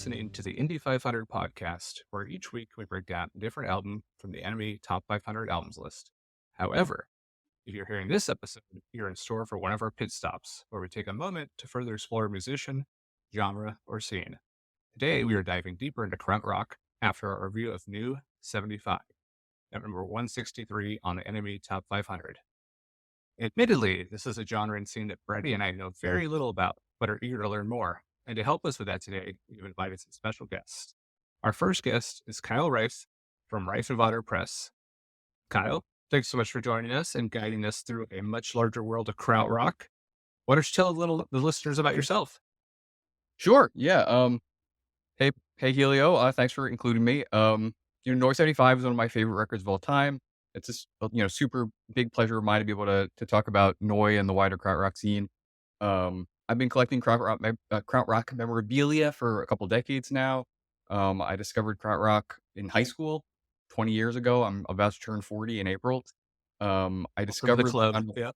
listening to the Indie 500 podcast, where each week we break down a different album from the Enemy Top 500 Albums list. However, if you're hearing this episode, you're in store for one of our pit stops, where we take a moment to further explore a musician, genre, or scene. Today, we are diving deeper into Krautrock after our review of New 75, at number 163 on the Enemy Top 500. Admittedly, this is a genre and scene that Freddie and I know very little about, but are eager to learn more. And to help us with that today, we've invited some special guests. Our first guest is Kyle Reiff from Reiffenvatter Press. Kyle, thanks so much for joining us and guiding us through a much larger world of Kraut Rock. Why don't you tell the listeners about yourself? Sure. Yeah. Hey, Helio. Thanks for including me. Noise 75 is one of my favorite records of all time. It's just, super big pleasure of mine to be able to talk about Noi and the wider Krautrock scene. I've been collecting Krautrock memorabilia for a couple decades now. I discovered Krautrock in high school 20 years ago. I'm about to turn 40 in April. I Welcome to the discovered club. Yeah.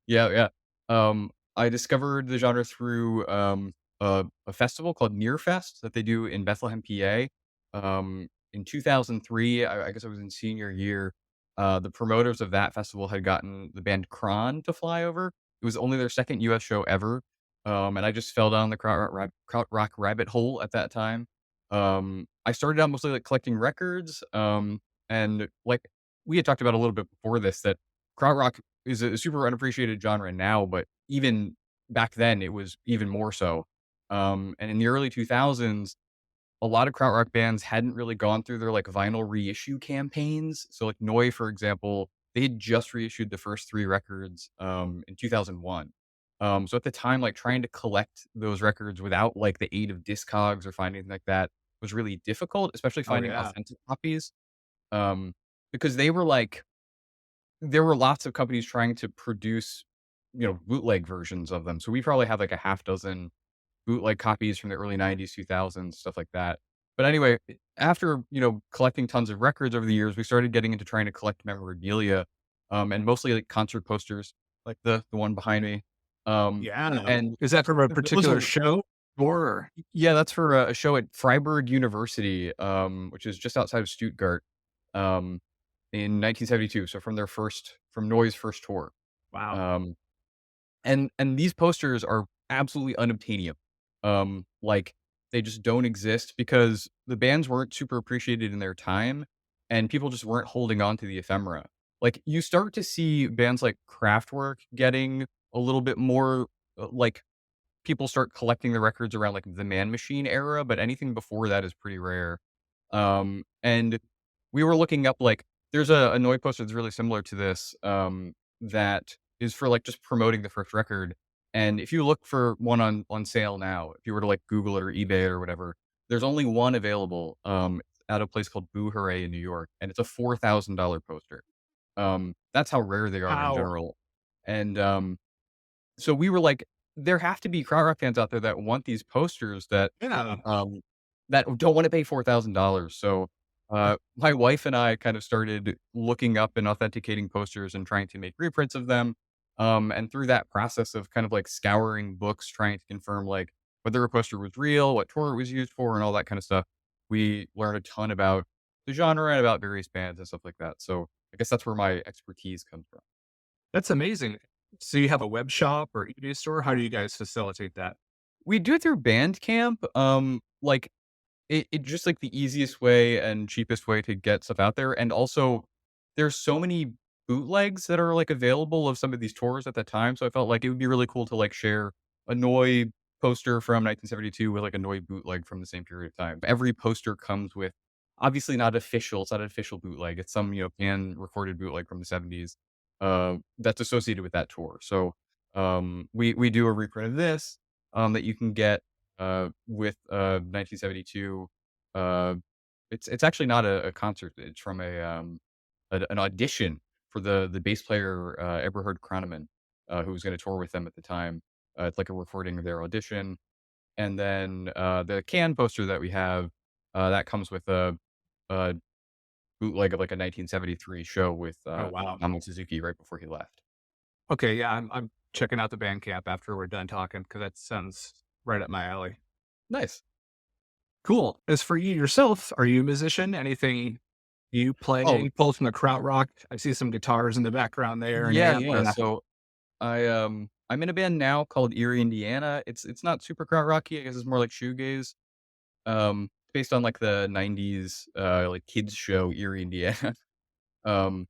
Yeah, yeah. I discovered the genre through a festival called Near Fest that they do in Bethlehem, PA. In 2003, I guess I was in senior year. The promoters of that festival had gotten the band Kron to fly over. It was only their second US show ever. And I just fell down the Krautrock rabbit hole at that time. I started out mostly like collecting records. And like we had talked about a little bit before this, that Krautrock is a super unappreciated genre now, but even back then it was even more so. And in the early 2000s, a lot of krautrock bands hadn't really gone through their like vinyl reissue campaigns. So like Noi, for example, they had just reissued the first three records in 2001. So at the time, like trying to collect those records without like the aid of Discogs or finding anything like that was really difficult, especially Oh, finding yeah. authentic copies. Because they were like there were lots of companies trying to produce, bootleg versions of them. So we probably have like a half dozen bootleg copies from the early 90s, 2000s, stuff like that. But anyway, after, collecting tons of records over the years, we started getting into trying to collect memorabilia, and mostly like concert posters, like the one behind me. Yeah. And Is that from a those particular were, show? Or yeah, that's for a show at Freiburg University, which is just outside of Stuttgart. Um, in 1972, so from Noi's first tour. wow. Um, and these posters are absolutely unobtainium. Like, they just don't exist because the bands weren't super appreciated in their time, and people just weren't holding on to the ephemera. Like, you start to see bands like Kraftwerk getting a little bit more, like, people start collecting the records around, like, the Man Machine era, but anything before that is pretty rare. And we were looking up, like there's a Noi poster that's really similar to this, that is for, like, just promoting the first record, and if you look for one on sale now, if you were to, like, Google it or eBay or whatever, there's only one available, at a place called Boo Hooray in New York, and it's a $4,000 poster. That's how rare they are in Wow. general, and, so we were like, there have to be krautrock fans out there that want these posters Yeah. um, that don't wanna pay $4,000. So, my wife and I kind of started looking up and authenticating posters and trying to make reprints of them. And through that process of kind of like scouring books, trying to confirm like whether a poster was real, what tour it was used for, and all that kind of stuff, we learned a ton about the genre and about various bands and stuff like that. So I guess that's where my expertise comes from. That's amazing. So you have a web shop or eBay store? How do you guys facilitate that? We do it through Bandcamp. Like it just like the easiest way and cheapest way to get stuff out there, and also there's so many bootlegs that are, like, available of some of these tours at the time, so I felt like it would be really cool to, like, share a Noi poster from 1972 with, like, a Noi bootleg from the same period of time. Every poster comes with obviously not official, it's not an official bootleg, it's some, pan-recorded bootleg from the '70s, that's associated with that tour. So, we do a reprint of this, that you can get with 1972. Uh, it's actually not a concert. It's from an audition for the bass player Eberhard Kronemann, who was going to tour with them at the time. It's like a recording of their audition, and then the can poster that we have that comes with a bootleg of like a 1973 show with Oh, wow. Mamoru Suzuki right before he left. Okay, yeah, I'm checking out the Bandcamp after we're done talking because that sounds right up my alley. Nice. Cool. As for you yourself, are you a musician? Anything you Oh, play? Pull from the Krautrock? I see some guitars in the background there, an yeah, amp. yeah. So I'm in a band now called Erie, Indiana. It's not super Kraut Rocky. I guess it's more like shoegaze. Based on like the '90s like kids show Erie, Indiana. um,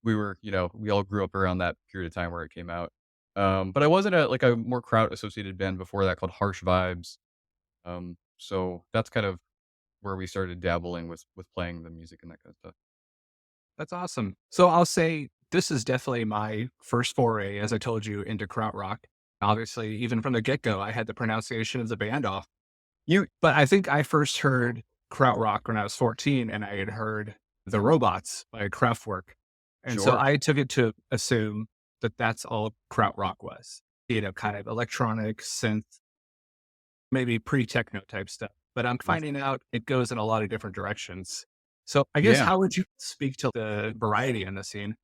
we were, we all grew up around that period of time where it came out. But I was in a more Kraut associated band before that called Harsh Vibes. So that's kind of where we started dabbling with playing the music and that kind of stuff. That's awesome. So I'll say this is definitely my first foray, as I told you, into Krautrock. Obviously, even from the get go, I had the pronunciation of the band off. But I think I first heard Krautrock when I was 14, and I had heard The Robots by Kraftwerk. And so Sure. I took it to assume that that's all Krautrock was, kind of electronic synth, maybe pre-techno type stuff. But I'm That's finding out it goes in a lot of different directions. So I guess Yeah. how would you speak to the variety in the scene?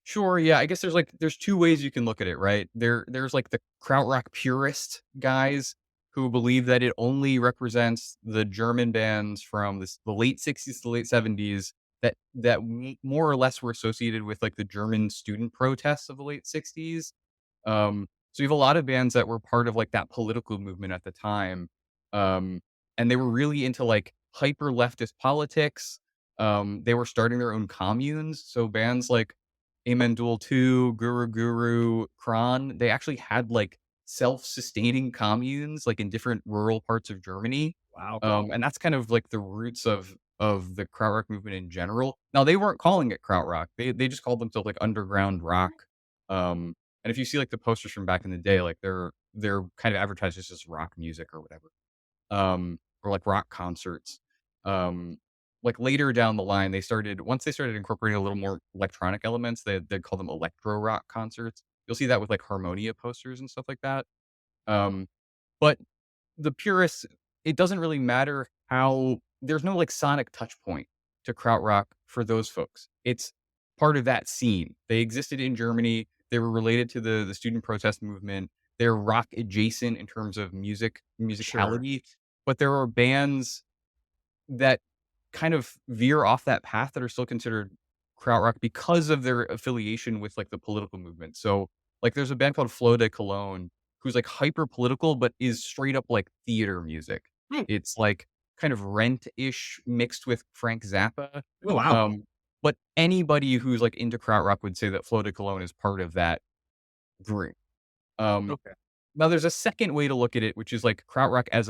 Sure, yeah, I guess there's 2 ways you can look at it, right? There's, like, the Krautrock purist guys who believe that it only represents the German bands from the late '60s to late '70s that more or less were associated with, like, the German student protests of the late '60s. So you have a lot of bands that were part of, like, that political movement at the time, um, and they were really into, like, hyper leftist politics. They were starting their own communes, so bands like Amen Duel 2, Guru Guru, Kron, they actually had, like, self-sustaining communes, like, in different rural parts of Germany, Wow. and that's kind of, like, the roots of the Krautrock movement in general. Now, they weren't calling it Krautrock, they just called themselves, like, underground rock, and if you see, like, the posters from back in the day, like, they're kind of advertised as just rock music or whatever, or, like, rock concerts. Um, like, later down the line, once they started incorporating a little more electronic elements, they'd call them electro rock concerts. You'll see that with, like, Harmonia posters and stuff like that. Um, but the purists, it doesn't really matter how there's no, like, sonic touch point to Krautrock for those folks. It's part of that scene. They existed in Germany. They were related to the student protest movement. They're rock adjacent in terms of Sure. musicality, but there are bands that kind of veer off that path that are still considered krautrock because of their affiliation with, like, the political movement. So, like, there's a band called Flo de Cologne who's, like, hyper political, but is straight up, like, theater music. Hmm. It's, like, kind of Rent-ish mixed with Frank Zappa. Oh, wow. Um, but anybody who's, like, into krautrock would say that Flo de Cologne is part of that group. Um, Okay. Now there's a second way to look at it, which is like krautrock as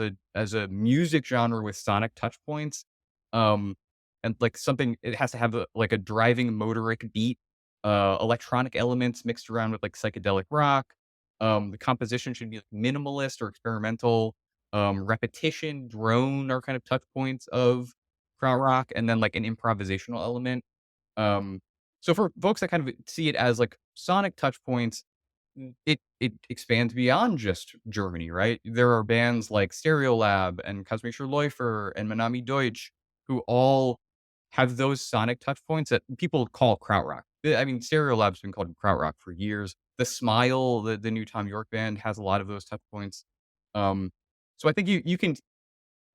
a music genre with sonic touch points, um, and like something it has to have like a driving motoric beat, electronic elements mixed around with like psychedelic rock. The composition should be like minimalist or experimental. Repetition, drone are kind of touch points of krautrock, and then like an improvisational element. Um, so for folks that kind of see it as like sonic touch points, it expands beyond just Germany, right? There are bands like Stereolab and Kosmischer Läufer and Manami Deutsch who all have those sonic touch points that people call krautrock. I mean, Stereolab's been called krautrock for years. The Smile, the new Tom York band, has a lot of those touch points. Um, so I think you can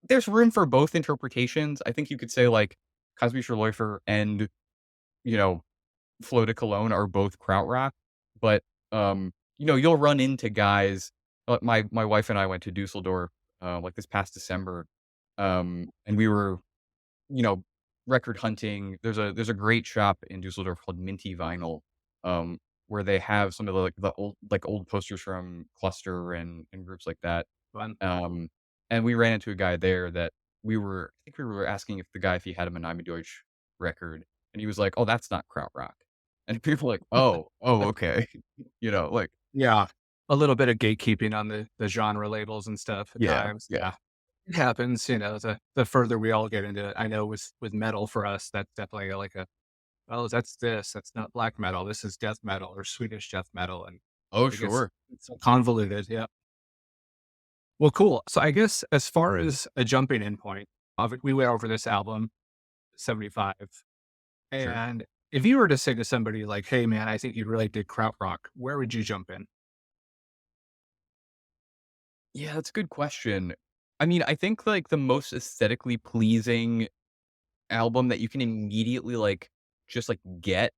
there's room for both interpretations. I think you could say like Kosmischer Läufer and, you know, Flo de Cologne are both krautrock, but, you'll run into guys my wife and I went to Dusseldorf, like, this past December, and we were, you know, record hunting. There's a great shop in Dusseldorf called Minty Vinyl, where they have some of the old posters from Cluster and groups like that, Fun. um, and we ran into a guy there that I think we were asking if the guy if he had a Manami Deutsch record, and he was like, "Oh, that's not krautrock." And people were like, "Oh, oh, okay." Like Yeah. A little bit of gatekeeping on the genre labels and stuff at yeah, times. yeah. Yeah. It happens, the further we all get into it. I know with metal for us, that's definitely like oh, that's this. That's not black metal. This is death metal or Swedish death metal. And Oh, it gets sure. it's so convoluted. Yeah. Well, cool. So I guess as far as a jumping in point, we went over this album, 75. Sure. And if you were to say to somebody like, hey, man, I think you'd really dig Krautrock, where would you jump in? Yeah, that's a good question. I mean, I think, like, the most aesthetically pleasing album that you can immediately, like, just, like, get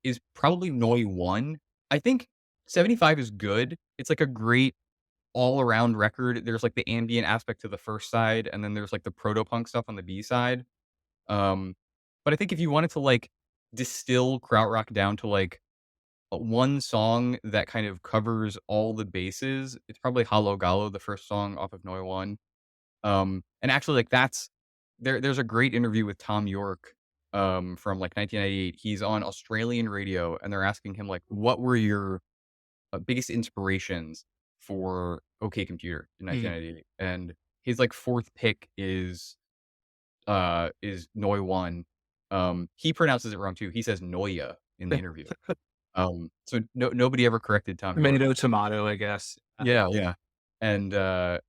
is probably Noi 1. I think 75 is good. It's, like, a great all-around record. There's, like, the ambient aspect to the first side, and then there's, like, the proto-punk stuff on the B side. Um, but I think if you wanted to, like, distill Krautrock down to, like, one song that kind of covers all the bases, it's probably Halo Gallo, the first song off of Noi 1. And actually, like, there's a great interview with Tom York, from, like, 1998. He's on Australian radio, and they're asking him, like, "What were your, biggest inspirations for OK Computer in Mm. 1998?" And his, like, 4th pick is Noi 1. He pronounces it wrong too. He says Noia in the interview. So nobody ever corrected Tom York. Tomato, tomato, I guess. Yeah, yeah. And, uh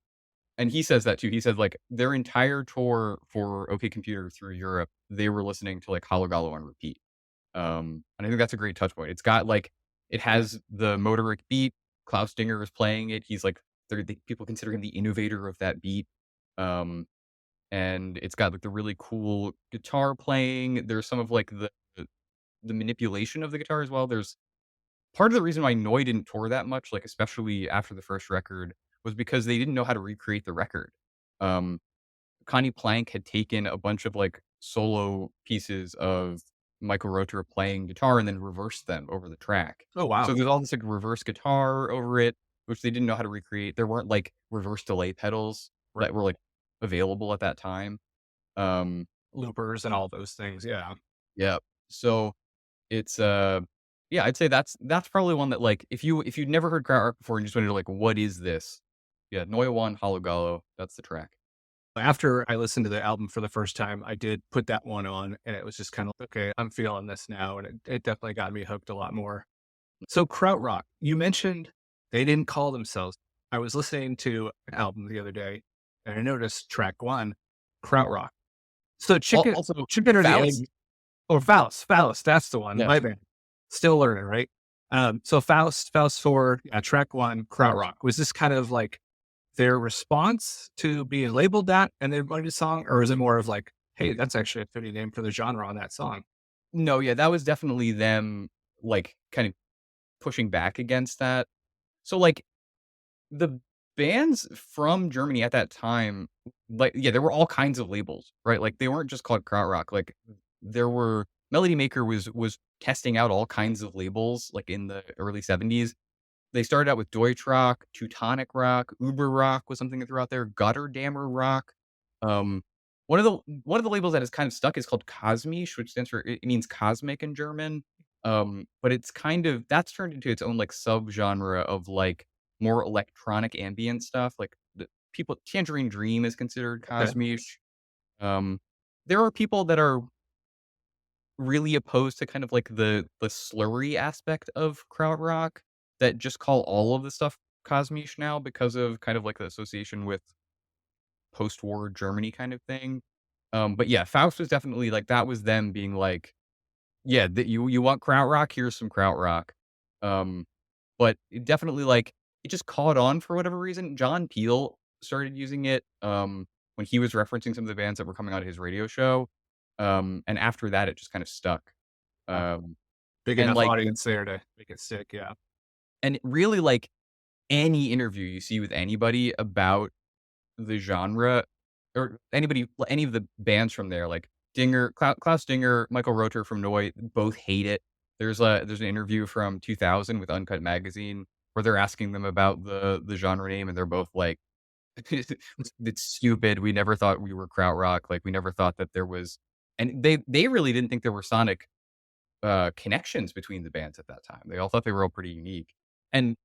and he says that too. He said, like, their entire tour for OK Computer through Europe, they were listening to, like, Halo Gallo on repeat. And I think that's a great touch point. It's got, like, it has the motoric beat. Klaus Dinger is playing it. He's, like, the people consider him the innovator of that beat. Um, and it's got, like, the really cool guitar playing. There's some of, like, the manipulation of the guitar as well. There's part of the reason why Noi didn't tour that much, like, especially after the first record, was because they didn't know how to recreate the record. Um, Connie Plank had taken a bunch of, like, solo pieces of Michael Rother playing guitar and then reversed them over the track. Oh, So wow. there's all this, like, reverse guitar over it, which they didn't know how to recreate. There weren't, like, reverse delay pedals Right. that were, like, available at that time. Um, Loopers and all those things. Yeah. yeah. So it's, yeah, I'd say that's probably one that, like, if you'd never heard Krautrock before and you just wanted to, like, "What is this?" Yeah, Neue One, Hallo Gallo, that's the track. After I listened to the album for the first time, I did put that one on, and it was just kind of, okay, I'm feeling this now. And it definitely got me hooked a lot more. So, Krautrock, you mentioned they didn't call themselves. I was listening to an album the other day, and I noticed track one, Krautrock. So, Also, chicken or the Faust. egg? Or Faust, Faust, that's the one, Yeah. my bad. Still learning, right? So Faust 4, yeah, track 1, Krautrock. Was this kind of like their response to being labeled that and then writing a song, or is it more of like, "Hey, that's actually a fitting name for the genre on that song?" No, yeah, that was definitely them, like, kind of pushing back against that. So, like, the bands from Germany at that time, like, yeah, there were all kinds of labels, right? Like, they weren't just called Krautrock, like, there were Melody Maker was testing out all kinds of labels, like, in the early '70s. They started out with Deutschrock, Teutonic Rock, Uber Rock was something they threw out there, Gotterdammer Rock. Um, one of the labels that has kind of stuck is called Kosmisch, which stands for it means cosmic in German. But it's kind of that's turned into its own, like, subgenre of, like, more electronic ambient stuff, like, the people Tangerine Dream is considered Okay. Kosmisch. Um, there are people that are really opposed to kind of like the slurry aspect of Krautrock that just call all of the stuff Kosmisch now because of kind of like the association with post-war Germany kind of thing. But yeah, Faust was definitely like that was them being like, yeah, that you want Krautrock, here's some Krautrock. Um, but it definitely like it just caught on for whatever reason. John Peel started using it when he was referencing some of the bands that were coming out of his radio show. And after that, it just kind of stuck. Uh, Um, Big and enough like audience there to make it stick, yeah. and really like any interview you see with anybody about the genre or any of the bands from there, like Klaus Dinger, Michael Rother from Noi, both hate it. There's an interview from 2000 with Uncut Magazine where they're asking them about the genre name, and they're both like, "It's stupid. We never thought we were Krautrock. Like we never thought that there was." And they really didn't think there were sonic connections between the bands at that time. They all thought they were all pretty unique. And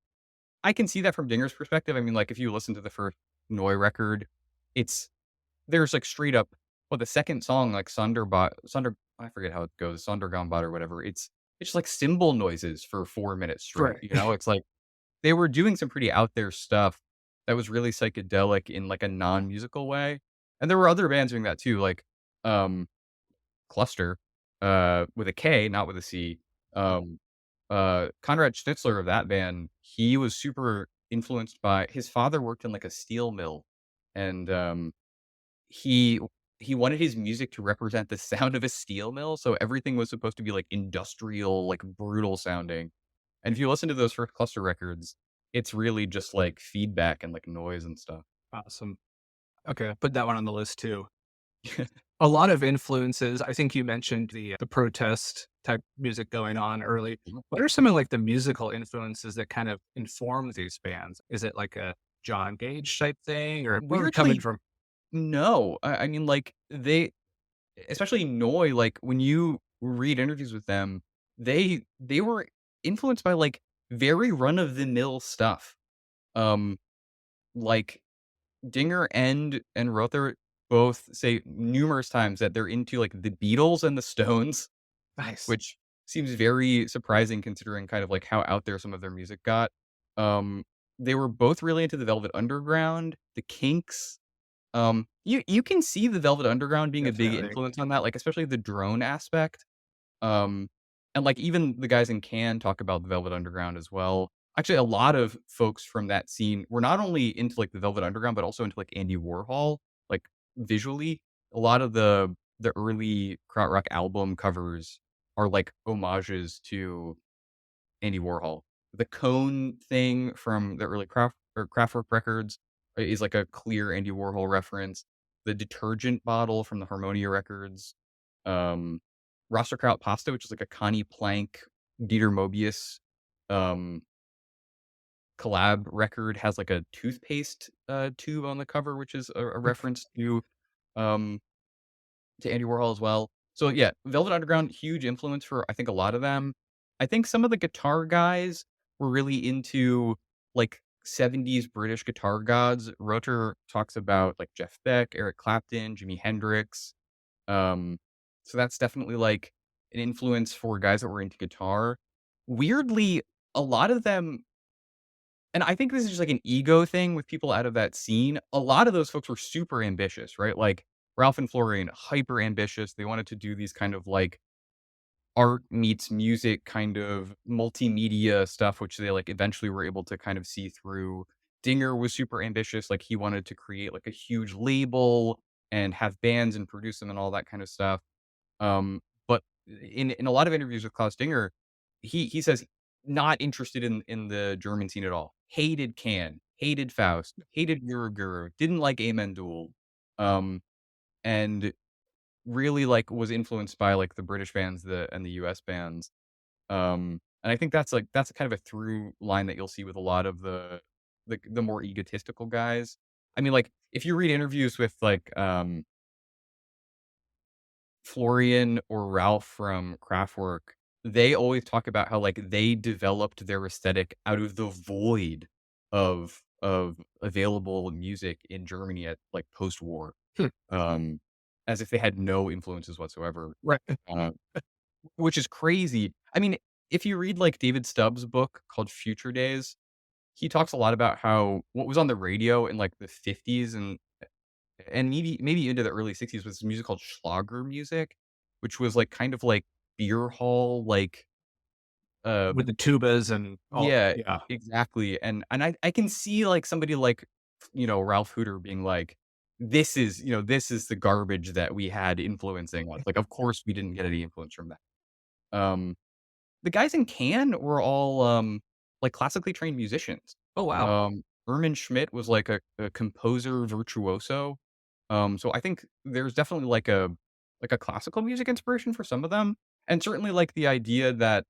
I can see that from Dinger's perspective. I mean, like, if you listen to the first Noi record, it's there's like straight up well, the second song, like Sonder I forget how it goes, Sondergombot or whatever. It's just like cymbal noises for 4 minutes straight. Right. You know, it's like they were doing some pretty out there stuff that was really psychedelic in like a non-musical way. And there were other bands doing that too, like um Cluster, with a K, not with a C. Um, Konrad Schnitzler of that band, he was super influenced by his father worked in, like, a steel mill, and he he wanted his music to represent the sound of a steel mill, so everything was supposed to be, like, industrial, like, brutal sounding, and if you listen to those first Cluster records, it's really just, like, feedback and, like, noise and stuff. Awesome. Okay, put that one on the list too. A lot of influences. I think you mentioned the protest type music going on early. Mhm. What are some of like the musical influences that kind of inform these bands? Is it like a John Gage type thing, or where are we coming Weirdly, from? no. I mean, like, they especially Noi, like, when you read interviews with them, they were influenced by, like, very run-of-the-mill stuff. Um, like, Dinger and Rother both say numerous times that they're into, like, the Beatles and the Stones, Nice. which seems very surprising considering kind of, like, how out there some of their music got. Um, they were both really into the Velvet Underground, the Kinks. You can see the Velvet Underground being a big Definitely. influence on that, like, especially the drone aspect. Um, and, like, even the guys in Can talk about the Velvet Underground as well. Actually, a lot of folks from that scene were not only into, like, the Velvet Underground, but also into, like, Andy Warhol, like, visually. A lot of the early Krautrock album covers are, like, homages to Andy Warhol. The cone thing from the early Kraftwerk records is like a clear Andy Warhol reference. The detergent bottle from the Harmonia records, um, Kraut pasta, which is like a Connie Plank, Dieter Mobius, um, collab record, has like a toothpaste tube on the cover, which is a reference um, to Andy Warhol as well. So yeah, Velvet Underground, huge influence for I think a lot of them. I think some of the guitar guys were really into like 70s British guitar gods. Rother talks about like Jeff Beck, Eric Clapton, Jimi Hendrix. Um, so that's definitely like an influence for guys that were into guitar. Weirdly, a lot of them, and I think this is just like an ego thing with people out of that scene. A lot of those folks were super ambitious, right? Like Ralph and Florian, hyper ambitious. They wanted to do these kind of like art meets music kind of multimedia stuff, which they like eventually were able to kind of see through. Dinger was super ambitious. Like he wanted to create like a huge label and have bands and produce them and all that kind of stuff. But in a lot of interviews with Klaus Dinger, he says not interested in the German scene at all. Hated Can, hated Faust, hated Guru, didn't like Amen Duel, and really like was influenced by like the British bands and the US bands. And I think that's kind of a through line that you'll see with a lot of the more egotistical guys. I mean, like if you read interviews with like Florian or Ralph from Kraftwerk, they always talk about how, like, they developed their aesthetic out of the void of available music in Germany at, like, post-war, Hmm. um, as if they had no influences whatsoever, Right. uh, which is crazy. I mean, if you read, like, David Stubbs' book called Future Days, he talks a lot about how what was on the radio in, like, the '50s and maybe into the early '60s was this music called Schlager music, which was, like, kind of like beer hall, like, With um the tubas and all. yeah, Yeah. exactly, and I can see, like, somebody like, Ralph Hooter being like, this is the garbage that we had influencing us." Like, of course, we didn't get any influence from that. Um, the guys in Can were all, like, classically trained musicians. Oh wow. Ermin Schmidt was, like, a composer virtuoso. So I think there's definitely like a classical music inspiration for some of them, and certainly like the idea that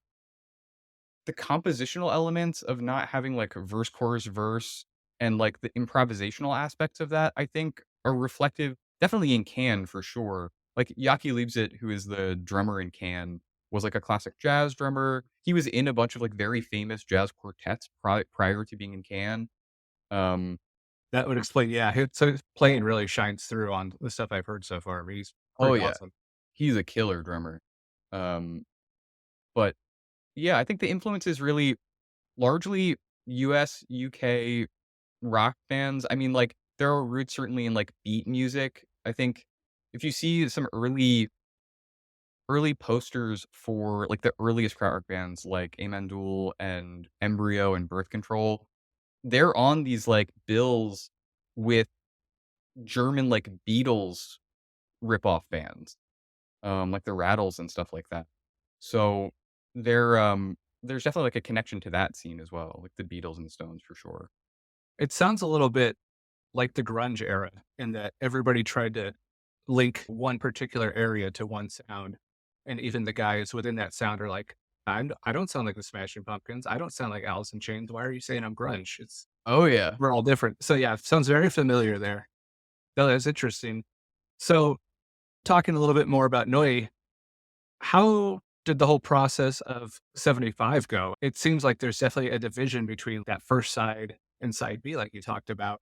the compositional elements of not having like verse, chorus, verse, and like the improvisational aspects of that, I think are reflective definitely in Can for sure. Like Yaki Liebzit, who is the drummer in Can, was like a classic jazz drummer. He was in a bunch of like very famous jazz quartets prior to being in Can. Um, That would explain. Yeah. So his playing really shines through on the stuff I've heard so far. I mean, he's oh pretty yeah, awesome. he's a killer drummer. Um, but yeah, I think the influence is really largely US, UK rock bands. I mean, like, there are roots certainly in, like, beat music. I think if you see some early posters for, like, the earliest krautrock bands like Amen Duel and Embryo and Birth Control, they're on these, like, bills with German, like, Beatles rip-off bands, like the Rattles and stuff like that. So, there, there's definitely, like, a connection to that scene as well, like the Beatles and Stones for sure. It sounds a little bit like the grunge era in that everybody tried to link one particular area to one sound. And even the guys within that sound are like, I don't sound like the Smashing Pumpkins. I don't sound like Alice in Chains. Why are you saying I'm grunge? It's Oh, yeah. we're all different. So yeah, it sounds very familiar there. No, that's interesting. So talking a little bit more about Neu, how did the whole process of 75 go? It seems like there's definitely a division between that first side and side B, like you talked about.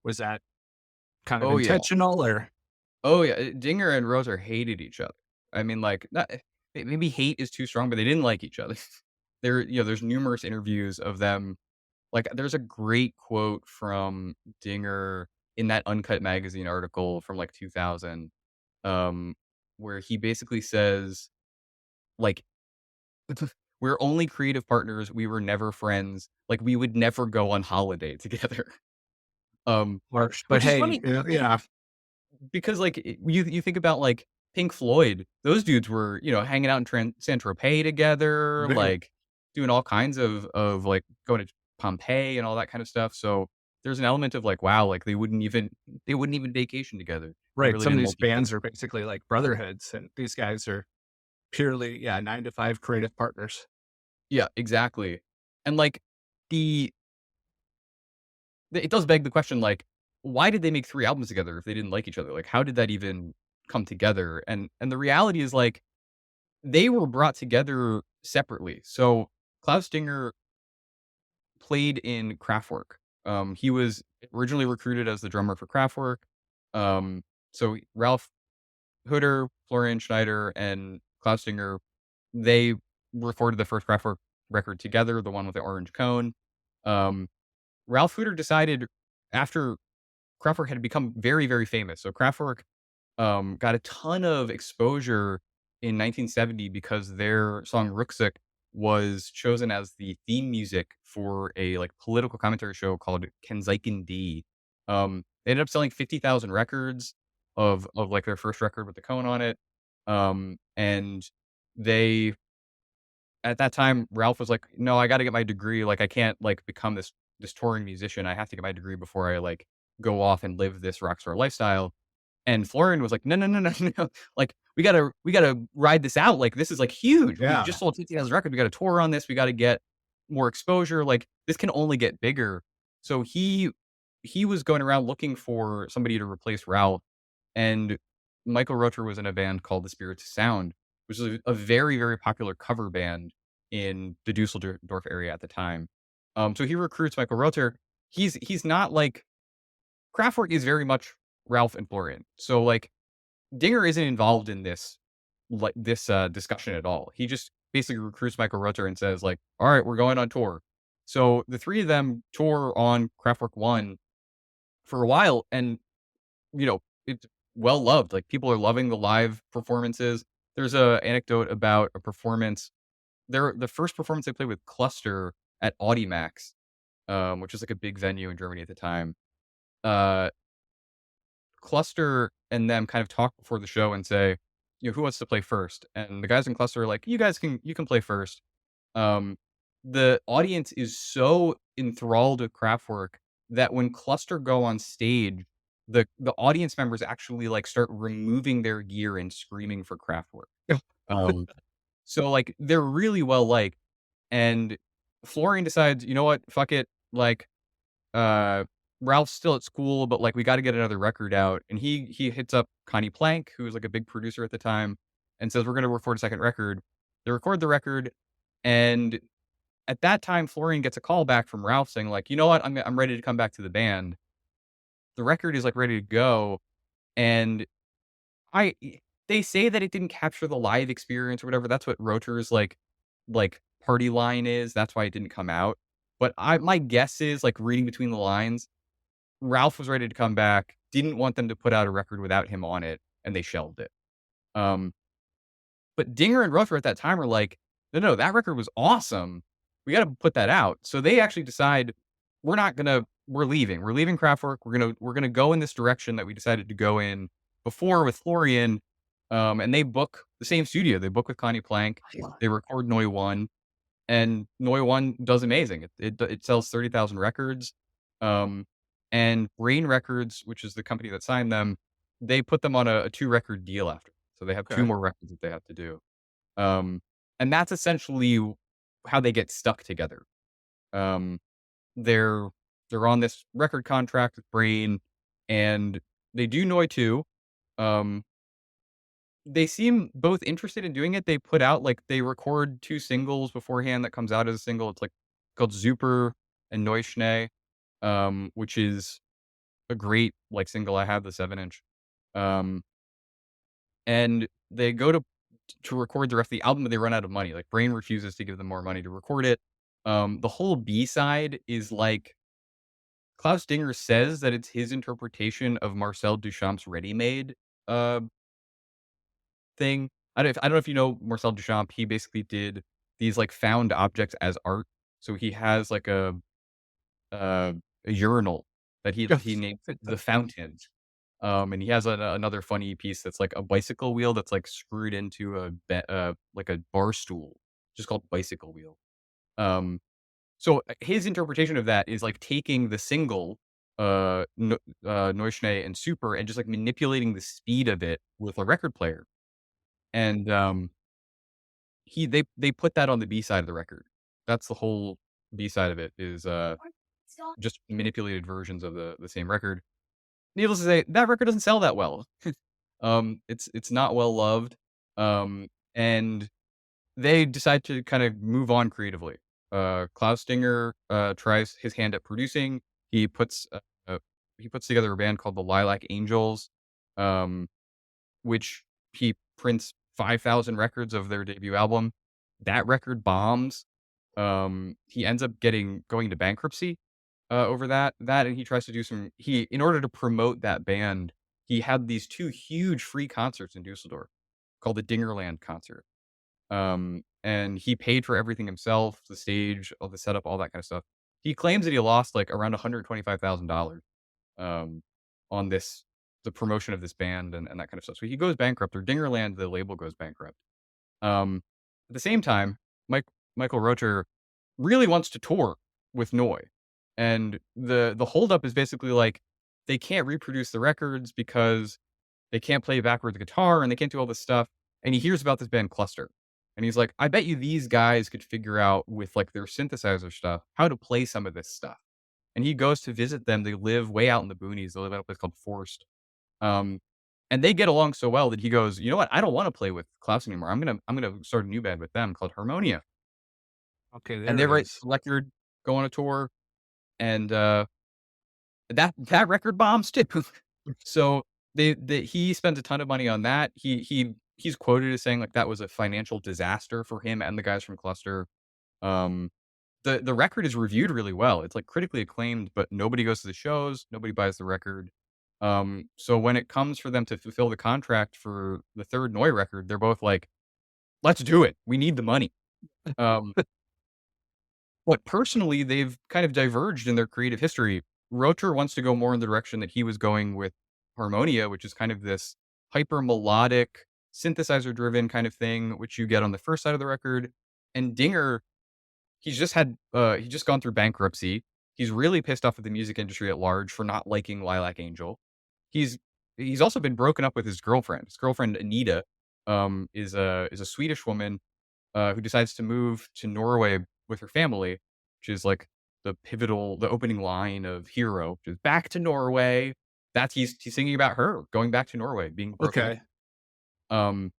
Was that kind of Oh, yeah. intentional or Oh, yeah, Dinger and Rother hated each other. I mean, like, not maybe hate is too strong, but they didn't like each other. There's numerous interviews of them. Like, there's a great quote from Dinger in that Uncut Magazine article from, like, 2000, um, where he basically says, like, "We're only creative partners, we were never friends, like, we would never go on holiday together." Um, harsh? But which is hey, funny yeah, because, like, you think about, like, Pink Floyd, those dudes were, hanging out in San Tropez together, right, like, doing all kinds of, like, going to Pompeii and all that kind of stuff, so there's an element of, like, wow, like, they wouldn't even vacation together. They right. really Some of didn't these multitask. bands are basically like brotherhoods, and these guys are purely, yeah, 9 to 5 creative partners. Yeah, exactly. And, like, the it does beg the question, like, why did they make 3 albums together if they didn't like each other? Like, how did that even come together? And the reality is, like, they were brought together separately. So, Klaus Dinger played in Kraftwerk. He was originally recruited as the drummer for Kraftwerk. So Ralph Hooder, Florian Schneider, and Klaus Dinger, they recorded the first Kraftwerk record together, the one with the orange cone. Um, Ralph Hooder decided after Kraftwerk had become very, very famous. So Kraftwerk got a ton of exposure in 1970 because their song "Rucksack" was chosen as the theme music for a, like, political commentary show called Kenseiken D. They ended up selling 50,000 records of, like, their first record with the cone on it, and they at that time, Ralph was like, "No, I gotta get my degree, like, I can't, like, become this touring musician. I have to get my degree before I, like, go off and live this rock star lifestyle." And Florian was like, "No, no, no, no, no. Like, we gotta ride this out. Like, this is, like, huge. We Yeah, just sold 50,000 records. We gotta tour on this. We gotta get more exposure. Like, this can only get bigger." So he was going around looking for somebody to replace Ralph, and Michael Rother was in a band called The Spirits of Sound, which is a very, very popular cover band in the Dusseldorf area at the time. So he recruits Michael Rother. He's not like Kraftwerk is very much Ralph and Florian. So, like, Dinger isn't involved in this discussion at all. He just basically recruits Michael Rother and says, like, "All right, we're going on tour." So the 3 of them tour on Kraftwerk 1 for a while, and, it's well loved. Like, people are loving the live performances. There's a anecdote about a performance. The first performance they played with Cluster at Audimax, which is, like, a big venue in Germany at the time. Uh Cluster and them kind of talk before the show and say, "Who wants to play first?" And the guys in Cluster are like, "You can play first." Um, the audience is so enthralled with Kraftwerk that when Cluster go on stage, the audience members actually, like, start removing their gear and screaming for Kraftwerk. Um, so, like, they're really well liked, and Florian decides, "You know what? Fuck it." Like, uh, Ralph's still at school, but, like, we gotta get another record out, and he hits up Connie Plank, who was, like, a big producer at the time, and says, "We're gonna record a second record." They record the record, and at that time, Florian gets a call back from Ralph saying, like, "You know what? I'm ready to come back to the band." The record is, like, ready to go, and I they say that it didn't capture the live experience or whatever. That's what Rotor's, like, party line is. That's why it didn't come out. But my guess is, like, reading between the lines, Ralph was ready to come back, didn't want them to put out a record without him on it, and they shelved it. Um, but Dinger and Ruther at that time are like, "No, no, that record was awesome. We gotta put that out." So they actually decide, "We're not gonna we're leaving. We're leaving Kraftwerk. We're gonna go in this direction that we decided to go in before with Florian. And they book the same studio. They book with Connie Plank. They record Noi One, and Noi One does amazing. It sells 30,000 records. Um, and Brain Records, which is the company that signed them, they put them on a 2 record deal after. So they have 2 Okay. more records that they have to do. Um, and that's essentially how they get stuck together. Um, they're they're on this record contract with Brain, and they do Noi too. Um, they seem both interested in doing it. They put out they record 2 singles beforehand that comes out as a single. It's called Zuper and Neuschnee, which is a great single. I have the 7-inch. Um, and they go to record the rest of the album, but they run out of money. Like Brain refuses to give them more money to record it. The whole B side is Klaus Dinger says that it's his interpretation of Marcel Duchamp's Ready Made uh, thing. I don't know if you know Marcel Duchamp. He basically did these found objects as art. So he has uh, a urinal that he named the Fountain. And he has another funny piece that's like a bicycle wheel that's screwed into a bar stool, just called bicycle wheel. Um, so his interpretation of that is taking the single, Neuschnee and Super, and just manipulating the speed of it with a record player. And they put that on the B side of the record. That's the whole B side of it is just manipulated versions of the same record. Needless to say, that record doesn't sell that well. It's not well loved. And they decide to kind of move on creatively. Klaus Dinger tries his hand at producing. He puts uh, he puts together a band called the Lilac Angels, um, which he prints 5,000 records of their debut album. That record bombs. He ends up going to bankruptcy over that, and he tries to do in order to promote that band, he had these 2 huge free concerts in Dusseldorf called the Dingerland concert. And he paid for everything himself, the stage, all the setup, all that kind of stuff. He claims that he lost around $125,000 um, on the promotion of this band and that kind of stuff. So he goes bankrupt, or Dingerland, the label, goes bankrupt. Um, at the same time, Mike Michael Rother really wants to tour with Noi, and the holdup is basically they can't reproduce the records because they can't play backwards guitar and they can't do all this stuff. And he hears about this band Cluster, and he's like, "I bet you these guys could figure out with their synthesizer stuff how to play some of this stuff." And he goes to visit them. They live way out in the boonies. They live at a place called Forst. Um, and they get along so well that he goes, "You know what? I don't wanna play with Klaus anymore. I'm gonna start a new band with them called Harmonia." Okay, And there they it write is. the record, go on a tour, and, that record bombs too. So he spends a ton of money on that. He's quoted as saying, that was a financial disaster for him and the guys from Cluster. Um, the record is reviewed really well. It's, critically acclaimed, but nobody goes to the shows, nobody buys the record. So when it comes for them to fulfill the contract for the 3rd Noi record, they're both like, "Let's do it. We need the money." Um, but personally, they've kind of diverged in their creative history. Rotor wants to go more in the direction that he was going with Harmonia, which is kind of this hyper melodic, synthesizer driven kind of thing, which you get on the first side of the record. And Dinger, he's just gone through bankruptcy. He's really pissed off at the music industry at large for not liking Lilac Angel. He's he's also been broken up with his girlfriend. His girlfriend Anita is a Swedish woman who decides to move to Norway with her family, which is the opening line of Hero, which is "Back to Norway." That's he's singing about her going back to Norway, being broken up. Okay. Um,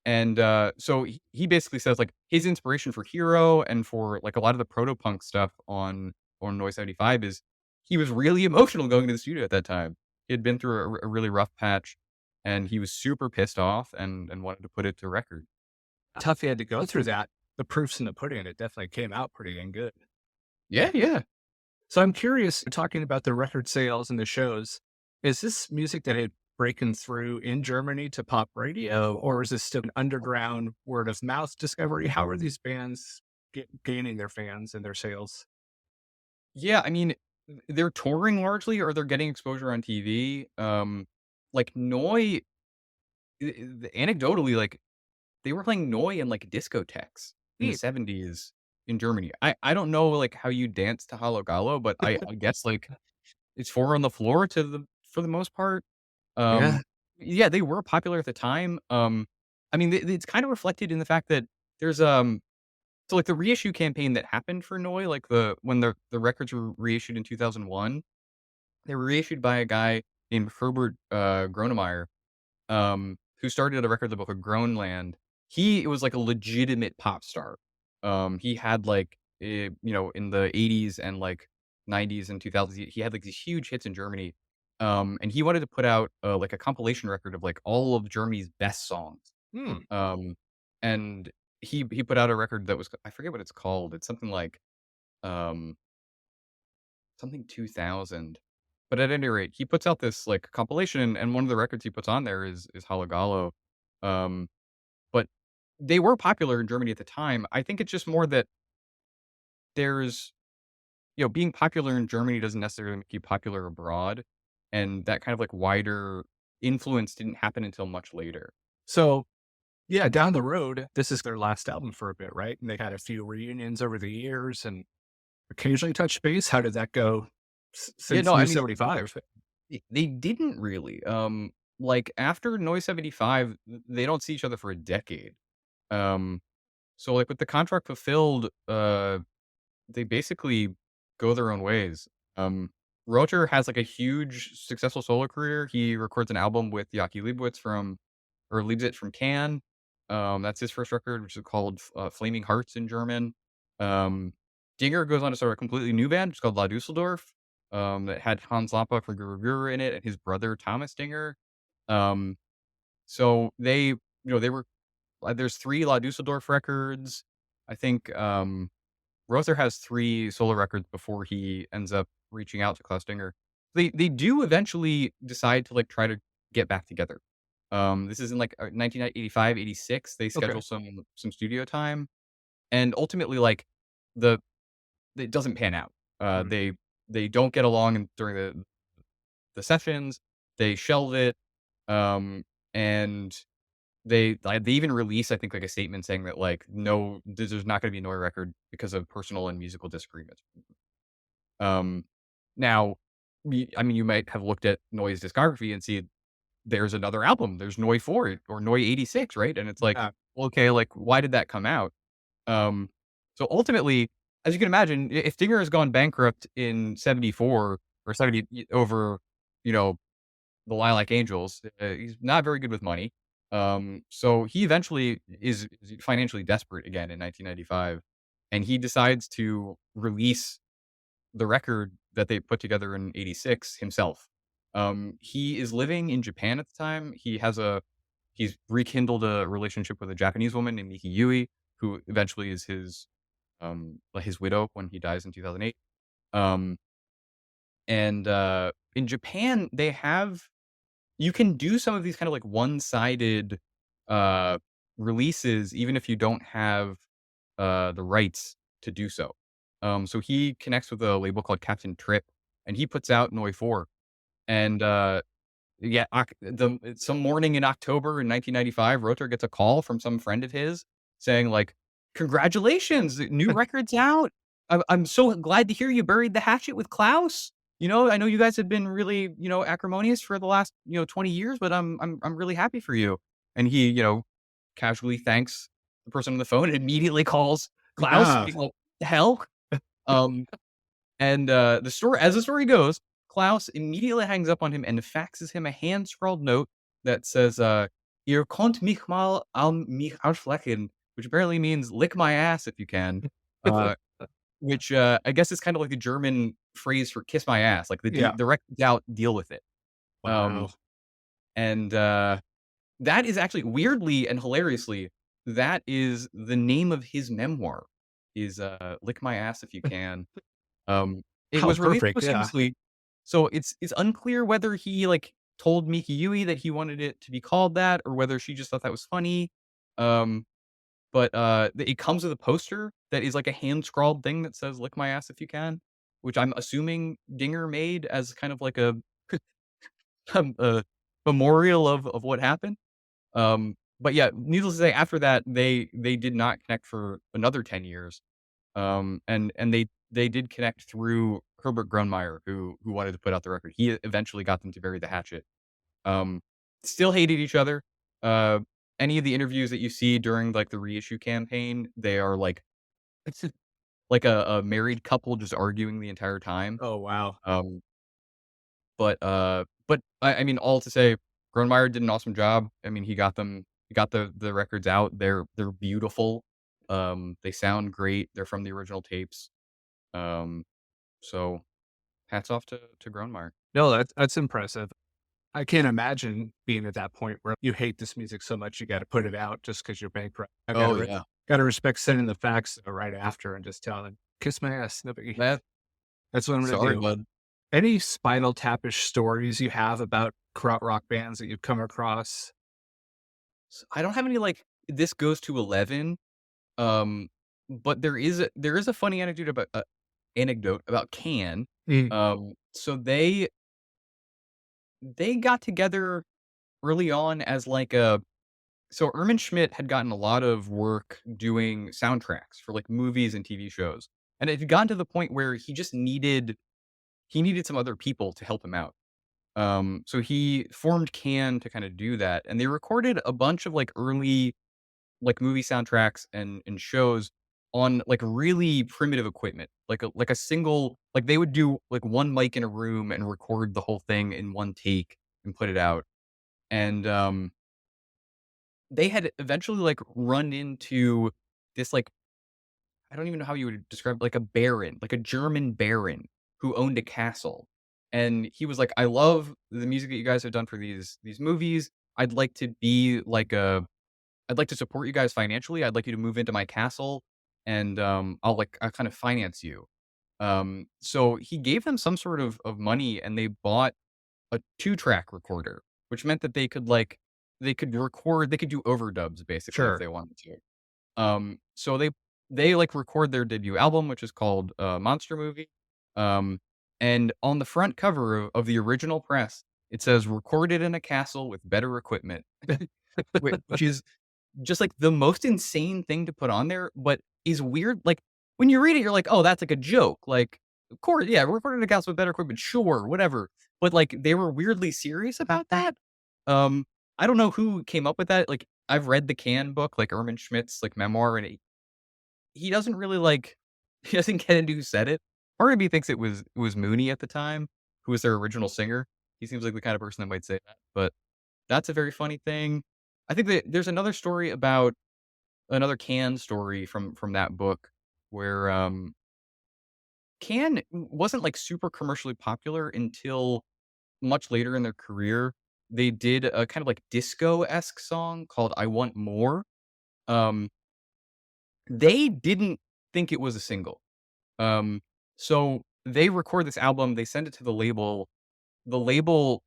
and so he basically says his inspiration for Hero and for a lot of the proto punk stuff on Noise 75 is he was really emotional going to the studio at that time. He had been through a really rough patch, and he was super pissed off and wanted to put it to record. Tough you had to go through that. The proof's in the pudding. It definitely came out pretty dang good. Yeah, yeah. So I'm curious, talking about the record sales and the shows, is this music that had breaking through in Germany to pop radio, or is this still an underground word of mouth discovery? How are these bands gaining their fans and their sales? Yeah, I mean, they're touring largely or they're getting exposure on TV. Like Noi, anecdotally, like they were playing Noi in like discotheques in the Neat. 70s in Germany. I don't know like how you dance to Halo Gallo, but I guess like it's four on the floor for the most part. Yeah. Um, yeah, they were popular at the time. I mean, it's kind of reflected in the fact that there's so like the reissue campaign that happened for Noi, like when the records were reissued in 2001, they were reissued by a guy named Herbert Gronemeyer, who started a record label called Groenland. He was like a legitimate pop star. He had like in the 80s and like 90s and 2000s, he had like these huge hits in Germany. And he wanted to put out like a compilation record of like all of Germany's best songs. Hmm. Um, and he put out a record that was I forget what it's called. It's something like um something 2000. But at any rate, he puts out this like compilation, and one of the records he puts on there is Halagallo. Um, but they were popular in Germany at the time. I think it's just more that there's being popular in Germany doesn't necessarily make you popular abroad, and that kind of like wider influence didn't happen until much later. So, yeah, down the road, this is their last album for a bit, right? And they had a few reunions over the years and occasionally touch base. How did that go Yeah, since no, New I mean 75? they didn't really. Like after Noise 75, they don't see each other for a decade. Um, so like with the contract fulfilled, they basically go their own ways. Um, Rother has like a huge successful solo career. He records an album with Yaki Liebsit from Cannes. That's his first record, which is called Flaming Hearts in German. Um, Dinger goes on to start a completely new band, it's called La Dusseldorf, that had Hans Lampa from Guru Guru in it and his brother Thomas Dinger. Um, so they were there's 3 La Dusseldorf records. I think, Rother has 3 solo records before he ends up reaching out to Klaus Dinger. They do eventually decide to, like, try to get back together. This is in, like, 1985, 86. They Okay. schedule some studio time, and ultimately, like, the it doesn't pan out. Uh, Mm. they they don't get along during the sessions. They shelve it, and they even release, I think, like, a statement saying that, like, "No, there's not gonna be a Noi record because of personal and musical disagreements." Um, now, I mean, you might have looked at Noi's discography and see there's another album. There's Noi 4 or Noi 86, right? And it's like, Yeah. well, okay, like, why did that come out? Um, so ultimately, as you can imagine, if Dinger has gone bankrupt in 74 or 70 over, you know, the Lilac Angels. He's not very good with money. So he eventually is financially desperate again in 1995, and he decides to release the record that they put together in '86 himself. He is living in Japan at the time. He's rekindled a relationship with a Japanese woman named Miki Yui, who eventually is his widow when he dies in 2008. Um, and in Japan, you can do some of these kind of like one-sided, uh, releases even if you don't have, the rights to do so. So he connects with a label called Captain Trip, and he puts out Noi 4. And, yeah, some morning in October in 1995, Rother gets a call from some friend of his saying like, "Congratulations, the new record's out. I'm so glad to hear you buried the hatchet with Klaus. I know you guys have been really, acrimonious for the last, 20 years, but I'm really happy for you." And he, casually thanks the person on the phone and immediately calls Klaus, Yeah. "The hell?" Um and, as the story goes, Klaus immediately hangs up on him and faxes him a hand-scrawled note that says, "Ihr könnt mich mal an mich auslecken," which apparently means "lick my ass if you can," uh, which, I guess is kind of like the German phrase for "kiss my ass," like Yeah. the record's out, deal with it. Um, Wow. and, that is actually weirdly and hilariously, that is the name of his memoir, is, "Lick My Ass If You Can." Um, it How was released perfect. Yeah. posthumously, so it's unclear whether he, like, told Miki Yui that he wanted it to be called that or whether she just thought that was funny. Um, but, it comes with a poster that is like a hand-scrawled thing that says, "Lick my ass if you can." which I'm assuming Dinger made as kind of like a a memorial of what happened. But yeah, needless to say, after that, they did not connect for another 10 years. And they did connect through Herbert Grönemeyer, who wanted to put out the record. He eventually got them to bury the hatchet. Um, Still hated each other. Uh, any of the interviews that you see during like the reissue campaign, they are like it's like a married couple just arguing the entire time. Oh, wow. Um, but I mean, all to say, Grönemeyer did an awesome job. I mean, he got the records out. They're beautiful. They sound great. They're from the original tapes. Um, so hats off to Grönemeyer. No, that's impressive. I can't imagine being at that point where you hate this music so much you gotta put it out just because 'cause you're bankrupt. I Oh, yeah. gotta respect sending the fax, right after and just telling them, "Kiss my ass, no biggie." That That's what I'm gonna sorry, do. bud. Any Spinal Tap-ish stories you have about Krautrock bands that you've come across? I don't have any, like, this goes to 11, um, but there is a funny anecdote about Can. Mm, So they got together early on as, like, a so Ermin Schmidt had gotten a lot of work doing soundtracks for, like, movies and TV shows, and it had gotten to the point where he needed some other people to help him out. So he formed Can to kinda do that, and they recorded a bunch of, like, early, like, movie soundtracks and shows on, like, really primitive equipment, like a single like, they would do, like, 1 mic in a room and record the whole thing in 1 take and put it out, and, they had eventually, like, run into this, like I don't even know how you would describe like a baron, like a German baron who owned a castle. And he was like, "I love the music that you guys have done for these movies. I'd like to be like a I'd like to support you guys financially. I'd like you to move into my castle and I'll kind of finance you." So he gave them some sort of money and they bought a 2-track recorder, which meant that they could record, they could do overdubs basically if sure. they wanted to. So they, like, record their debut album, which is called, Monster Movie, um, and on the front cover of the original press, it says, "Recorded in a castle with better equipment," which is just, like, the most insane thing to put on there, but is weird, like, when you read it, you're like, "Oh, that's, like, a joke," like, "Of course, yeah, recorded in a castle with better equipment, sure, whatever," but, like, they were weirdly serious about that. Um, I don't know who came up with that, like, I've read the Can book, like, Ermin Schmidt's, like, memoir, and he doesn't really, like he doesn't get into who said it. Part of me thinks it was Mooney at the time, who was their original singer. He seems like the kind of person that might say that, but that's a very funny thing. I think that there's another story about another Can story from that book where, Can wasn't, like, super commercially popular until much later in their career. They did a kind of, like, disco-esque song called "I Want More." Um, they didn't think it was a single. Um, so they record this album, they send it to the label. The label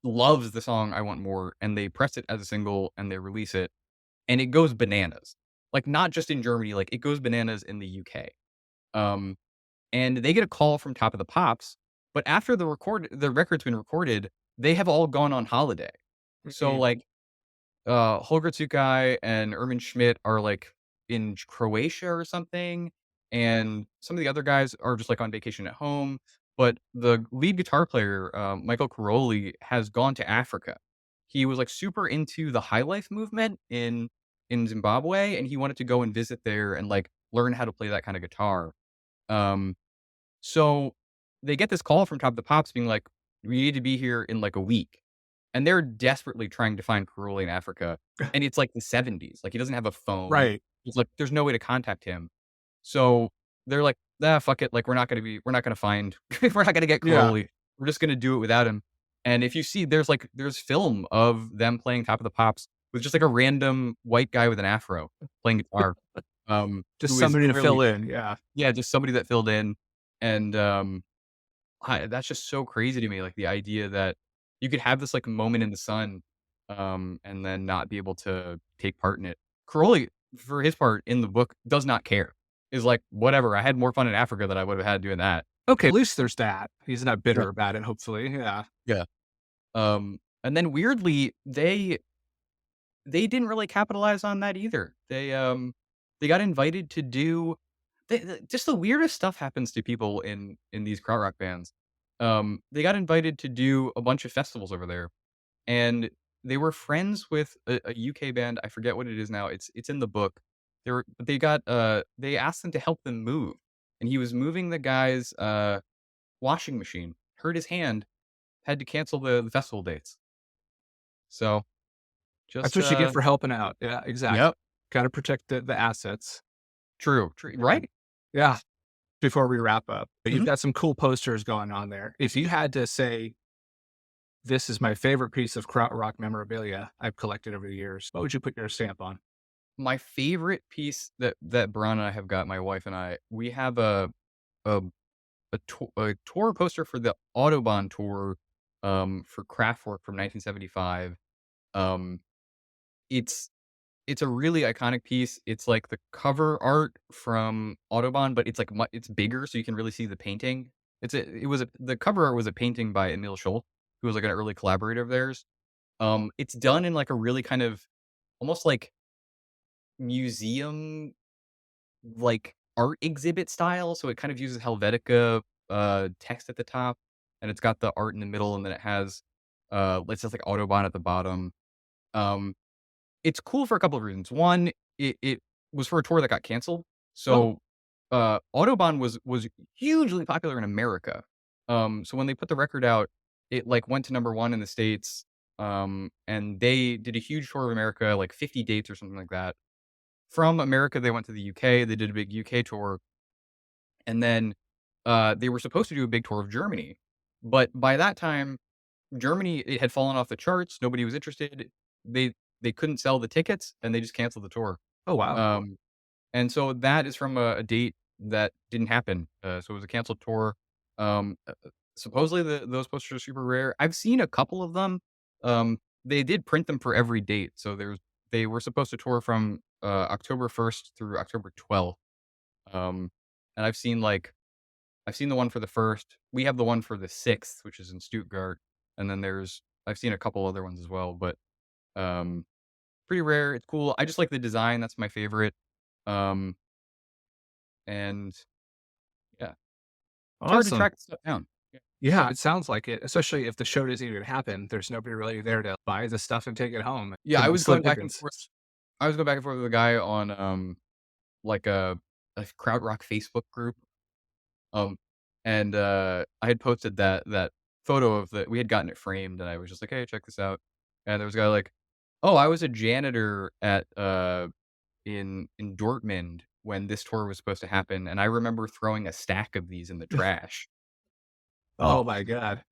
loves the song "I Want More," and they press it as a single, and they release it, and it goes bananas. Like, not just in Germany, like, it goes bananas in the UK. Um, and they get a call from Top of the Pops, but after the record's been recorded, they have all gone on holiday. So, Mm, like, Holger Tsukai and Ermin Schmidt are, like, in Croatia or something, and some of the other guys are just, like, on vacation at home, but the lead guitar player, Michael Caroli, has gone to Africa. He was, like, super into the high life movement in Zimbabwe, and he wanted to go and visit there and, like, learn how to play that kinda guitar. Um, so they get this call from Top of the Pops being like, "We need to be here in, like, a week." And they're desperately trying to find Karoli in Africa, and it's, like, the '70s, like, he doesn't have a phone. right. It's like, there's no way to contact him. So, they're like, "Ah, fuck it, like, we're not gonna find we're not gonna get Yeah. Karoli. We're just gonna do it without him." And if you see, there's film of them playing Top of the Pops with just, like, a random white guy with an afro playing guitar, Just who is somebody to fill clearly in, yeah. yeah, just somebody that filled in, and, that's just so crazy to me, like, the idea that you could have this, like, moment in the sun, and then not be able to take part in it. Karoli, for his part in the book, does not care. Is like, "Whatever, I had more fun in Africa than I would have had doing that." Okay, at least there's that. He's not Yeah. bitter about it, hopefully. Yeah. Yeah. And then weirdly, they didn't really capitalize on that either. They got invited to do just the weirdest stuff happens to people in these krautrock bands. They got invited to do a bunch of festivals over there, and they were friends with a UK band. I forget what it is now. It's in the book. They asked him to help them move, and he was moving the guy's washing machine. Hurt his hand, had to cancel the festival dates. So That's just what you get for helping out. Yeah, exactly. yep, Gotta protect the assets. true, And right? yeah, before we wrap up, but you've Mhm. got some cool posters going on there. If you had to say, "This is my favorite piece of Krautrock memorabilia I've collected over the years," what would you put your stamp on? My favorite piece that Brown and I have got, my wife and I, we have a a tour poster for the Autobahn tour, for Kraftwerk from 1975. Um, it's it's a really iconic piece. It's like the cover art from Autobahn, but it's like it's bigger, so you can really see the painting. The cover art was a painting by Emil Schultz, who was like an early collaborator of theirs. It's done in like a really kind of almost like museum like art exhibit style, so it kind of uses Helvetica text at the top, and it's got the art in the middle, and then it has it says like Autobahn at the bottom. Um, it's cool for a couple of reasons. One, it was for a tour that got canceled. Oh, So Autobahn was hugely popular in America. So when they put the record out, it like went to number one in the States. And they did a huge tour of America, like 50 dates or something like that. From America, they went to the UK, they did a big UK tour, and then, they were supposed to do a big tour of Germany, but by that time, Germany, it had fallen off the charts, nobody was interested, they they couldn't sell the tickets, and they just canceled the tour. oh, wow. Um, and so that is from a date that didn't happen, so it was a canceled tour. Supposedly, those posters are super rare. I've seen a couple of them. They did print them for every date, so they were supposed to tour from, October 1st through October 12th. Um, and I've seen the one for the 1st. We have the one for the 6th, which is in Stuttgart, and then I've seen a couple other ones as well, but, um, pretty rare. It's cool. I just like the design. That's my favorite. Um, and yeah, it's hard to Awesome. track this stuff down. Yeah. Yeah, it sounds like it, especially if the show doesn't even happen. There's nobody really there to buy the stuff and take it home. Yeah, Give I them was slim going back and pickings. forth I was going back and forth with a guy on, like a Kraut Rock Facebook group. Um, and, I had posted that photo of the we had gotten it framed, and I was just like, "Hey, check this out." And there was a guy like, "Oh, I was a janitor at, in Dortmund when this tour was supposed to happen, and I remember throwing a stack of these in the trash." Oh Oh, my god.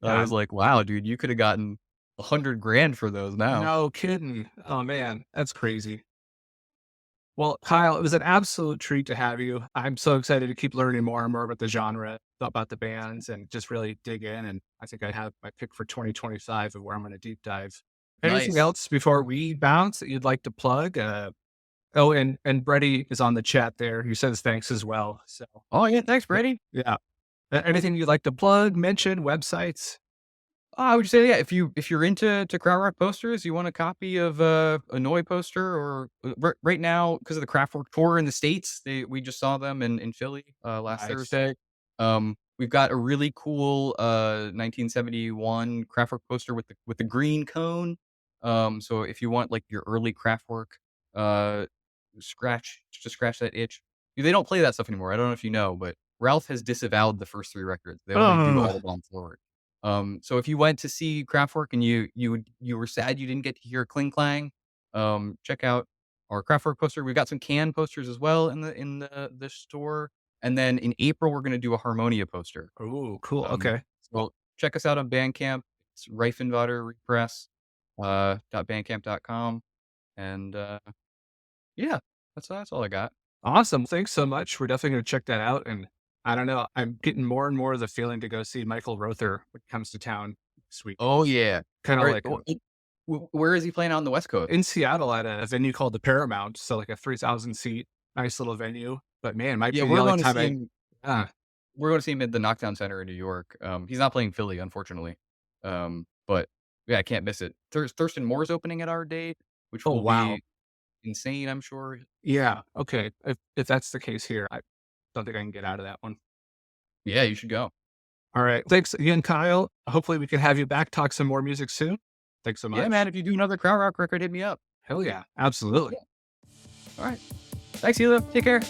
I Yeah, was like, "Wow, dude, you coulda gotten 100 grand for those now." no kidding. Oh, man, that's crazy. Well, Kyle, it was an absolute treat to have you. I'm so excited to keep learning more and more about the genre, about the bands, and just really dig in, and I think I have my pick for 2025 of where I'm gonna deep dive. Anything Nice. else before we bounce that you'd like to plug? Oh, and Brady is on the chat there. He says thanks as well. So, Oh, yeah, thanks, yeah. Brady. Yeah. Anything you'd like to plug, mention, websites? I would say, yeah, if you're into Krautrock posters, you want a copy of a Noi poster or right now because of the Kraftwerk tour in the States, we just saw them in Philly last Nice. Thursday. We've got a really cool 1971 Kraftwerk poster with the green cone. So if you want like your early Kraftwerk uh, scratch that itch, they don't play that stuff anymore. I don't know if you know, but Ralph has disavowed the first three records. They only do Oh, Audubon forward. So if you went to see Kraftwerk and you were sad you didn't get to hear Kling Klang, check out our Kraftwerk poster. We've got some can posters as well in the store. And then in April, we're gonna do a Harmonia poster. ooh, cool. Um, Okay. so check us out on Bandcamp. It's Reiffenvatter Press, .bandcamp.com. And, yeah, that's all I got. Awesome. Thanks so much. We're definitely going to check that out. And I don't know, I'm getting more and more of the feeling to go see Michael Rother when he comes to town this weekend. Oh, yeah. Kind of Alright, like where is he playing on the West Coast? in Seattle at a venue called the Paramount. So like a 3,000 seat, nice little venue. But man, might Yeah, be the we're only going to time see I, him yeah. we're going to see him at the Knockdown Center in New York. He's not playing Philly, unfortunately. But yeah, I can't miss it. Thurston Moore's opening at our date, which Oh, will wow. be insane, I'm sure. Yeah. Okay. If that's the case here, I don't think I can get out of that one. Yeah, you should go. All right. Thanks again, Kyle. Hopefully we can have you back, talk some more music soon. Thanks so Yeah, man. much. If you do another Krautrock record, hit me up. Hell yeah. Absolutely. Yeah. All right. Thanks, Helio. Take care.